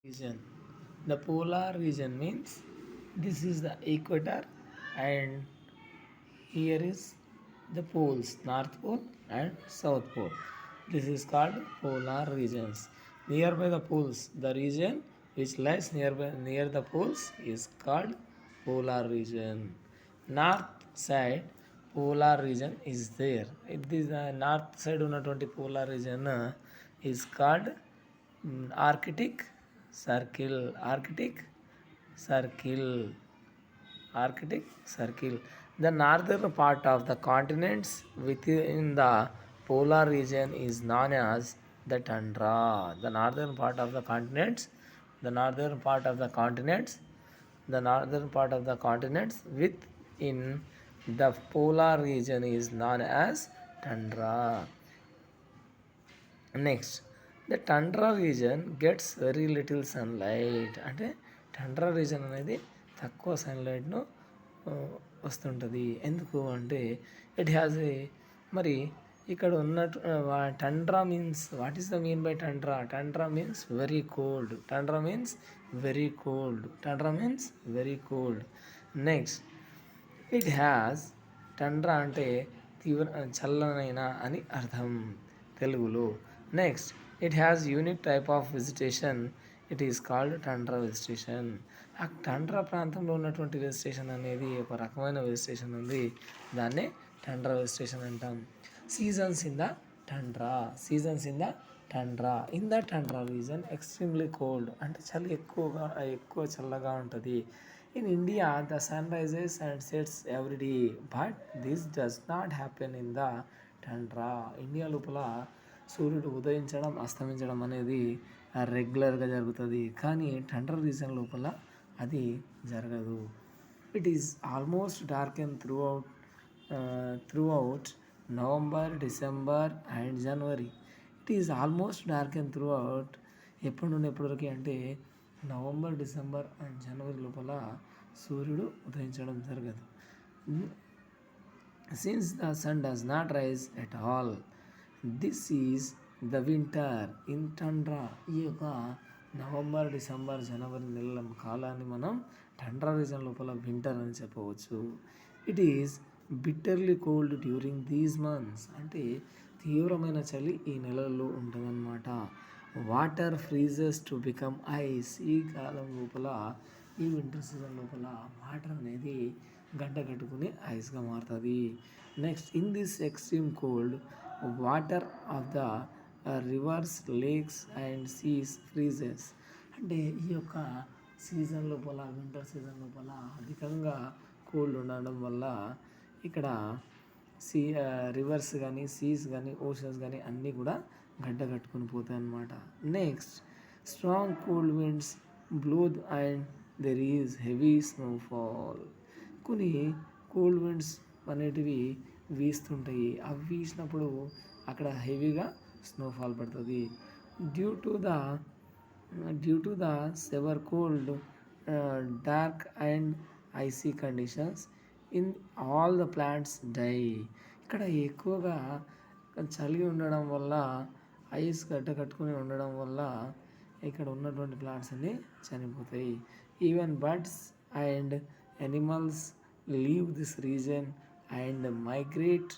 region. The polar region means this is the equator, and here is the poles, North Pole and South Pole. This is called polar regions. Nearby the poles, the region which lies near the poles is called polar region. North side polar region is there. It is the north side ఉన్నటువంటి polar region is called Arctic Circle. Arctic Circle. The northern part of the continents within the polar region is known as the tundra. The northern part of the continents, the northern part of the continents, the northern part of the continents within the polar region is known as tundra. Next, the tundra region gets very little sunlight. అంటే tundra reason అనేది తక్కువ సన్లైట్ను వస్తుంటుంది. ఎందుకు అంటే it has a మరి ఇక్కడ ఉన్నట్టు tundra means what is the mean by tundra? Tundra means very cold. Tundra means very cold. Tundra means very cold. Next, it has tundra అంటే తీవ్ర చల్లనైన అని అర్థం తెలుగులో. Next, it has unique type of vegetation. It is called tundra vegetation. ఆ tundra ప్రాంతంలో ఉన్నటువంటి vegetation అనేది ఒక రకమైన వెజిటేషన్ ఉంది, దాన్నే టండ్రా వెజిటేషన్ అంటాం. Seasons in the tundra. In the tundra reason extremely cold, అంటే చలి ఎక్కువ చల్లగా ఉంటుంది. In India the sun rises and sets every day, but this does not happen in the tundra. India లోపల సూర్యుడు ఉదయించడం అస్తమించడం అనేది రెగ్యులర్గా జరుగుతుంది, కానీ టండ్రా రీజన్ లోపల అది జరగదు. It is almost dark and through out November, December and January. It is almost dark and through out ఎప్పటి నుండి ఎప్పటివరకు అంటే నవంబర్, డిసెంబర్ అండ్ జనవరి లోపల సూర్యుడు ఉదయించడం జరగదు. Since the sun does not rise at all, this is the winter in tundra. ఈ యొక్క November, December, జనవరి నెలల కాలాన్ని మనం టండ్రా రీజన్ లోపల వింటర్ అని చెప్పవచ్చు. It is bitterly cold during these months, అంటే తీవ్రమైన చలి ఈ నెలల్లో ఉంటుందన్నమాట. Water freezes to become ice. ఈ కాలం లోపల, ఈ వింటర్ సీజన్ లోపల వాటర్ అనేది గడ్డ కట్టుకుని ఐస్గా మారుతుంది. Next, in this extreme cold water of the rivers, lakes and seas freezes. అంటే ఈ యొక్క సీజన్ లోపల, వింటర్ సీజన్ లోపల అధికంగా కోల్డ్ ఉండడం వల్ల ఇక్కడ రివర్స్ కానీ, సీస్ కానీ, ఓషన్స్ కానీ అన్నీ కూడా గడ్డ కట్టుకొని పోతాయి అన్నమాట. Next, strong cold winds blow and there is heavy snowfall. కొన్ని కోల్డ్ విండ్స్ అనేటివి వీస్తుంటాయి. అవి వీసినప్పుడు అక్కడ హెవీగా స్నోఫాల్ పడుతుంది. Due to the severe cold, dark and icy conditions in all the plants die. ఇక్కడ ఎక్కువగా చలి ఉండడం వల్ల, ఐస్ గడ్డ కట్టుకుని ఉండడం వల్ల ఇక్కడ ఉన్నటువంటి ప్లాంట్స్ అన్నీ చనిపోతాయి. Even birds and animals leave this reason and migrate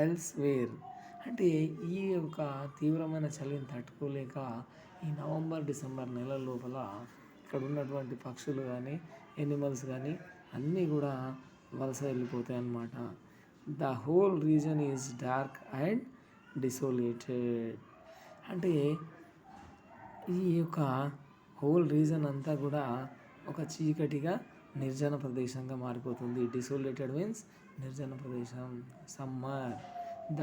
elsewhere. అంటే ఈ యొక్క తీవ్రమైన చలిని తట్టుకోలేక ఈ నవంబర్, డిసెంబర్ నెలల లోపల ఇక్కడ ఉన్నటువంటి పక్షులు కానీ, ఎనిమల్స్ కానీ అన్నీ కూడా వలస వెళ్ళిపోతాయి అన్నమాట. The whole reason is dark and desolated. అంటే ఈ యొక్క హోల్ రీజన్ అంతా కూడా ఒక చీకటిగా, నిర్జన ప్రదేశంగా మారిపోతుంది. డిసోలేటెడ్ మీన్స్ నిర్జన ప్రదేశం. Summer, the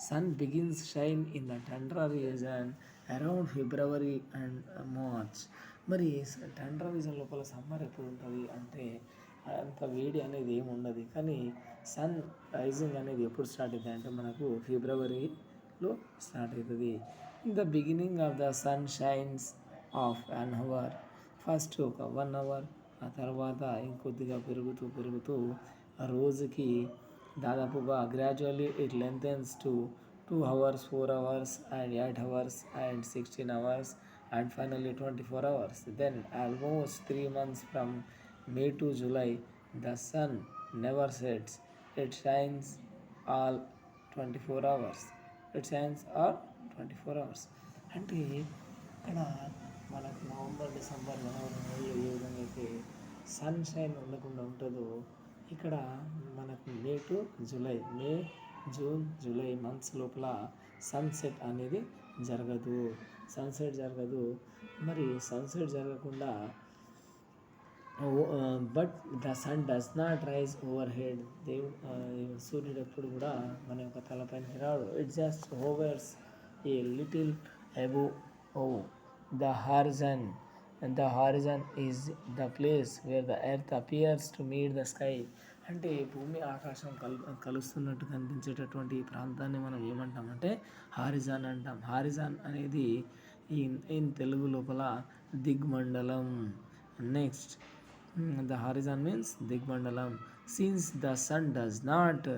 sun begins shine in the tundra region around February and March. మరి టండ్రా రీజన్ లోపల సమ్మర్ ఎప్పుడు ఉంటుంది అంటే అంత వేడి అనేది ఏమి ఉండదు, కానీ సన్ రైజింగ్ అనేది ఎప్పుడు స్టార్ట్ అవుతుంది అంటే మనకు ఫిబ్రవరిలో స్టార్ట్ అవుతుంది. In the beginning of the sun shines of an hour, first ఒక 1 hour, ఆ తర్వాత ఇంకొద్దిగా పెరుగుతూ రోజుకి దాదాపుగా gradually it lengthens to 2 hours, 4 hours and 8 hours and 16 hours and finally 24 hours. Then almost 3 months from May to July, the sun never sets. It shines all 24 hours. It shines all 24 hours. అంటే ఇక్కడ మనకు November December జనవరి నెలలు ఏ విధంగా అయితే sunshine ఉండకుండా ఉంటుందో ఇక్కడ మనకు May to July, May June July months లోపల సన్సెట్ అనేది జరగదు. మరి సన్సెట్ జరగకుండా but the sun does not rise overhead. సూర్యుడు ఎప్పుడు కూడా మన యొక్క తలపైన రాడు. It just hovers a little above the horizon. The horizon is the place where the earth appears to meet the sky. అంటే భూమి ఆకాశం కలుస్తున్నట్టు కనిపించేటటువంటి ఈ ప్రాంతాన్ని మనం ఏమంటామంటే హారిజాన్ అంటాం. హారిజాన్ అనేది ఇన్ తెలుగు లోపల దిగ్మండలం. నెక్స్ట్ ద హారిజాన్ మీన్స్ దిగ్మండలం. Since the sun does not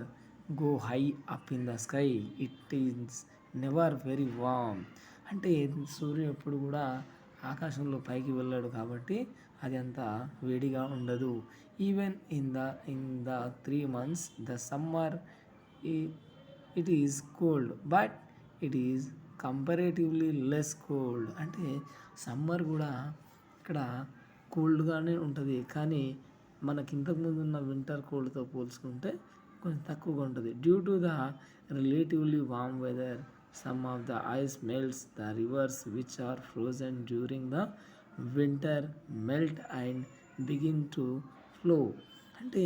go high up in the sky, it is never very warm. అంటే సూర్యుడు ఎప్పుడు కూడా ఆకాశంలో పైకి వెళ్ళాడు కాబట్టి అది అంత వేడిగా ఉండదు. Even in the 3 months the summer it is cold but it is comparatively less cold. అంటే సమ్మర్ కూడా ఇక్కడ కోల్డ్గానే ఉంటుంది, కానీ మనకి ఇంతకుముందు ఉన్న వింటర్ కోల్డ్తో పోల్చుకుంటే కొంచెం తక్కువగా ఉంటుంది. Due to the relatively warm weather some of the ice melts, the rivers which are frozen during the winter melt and begin to flow.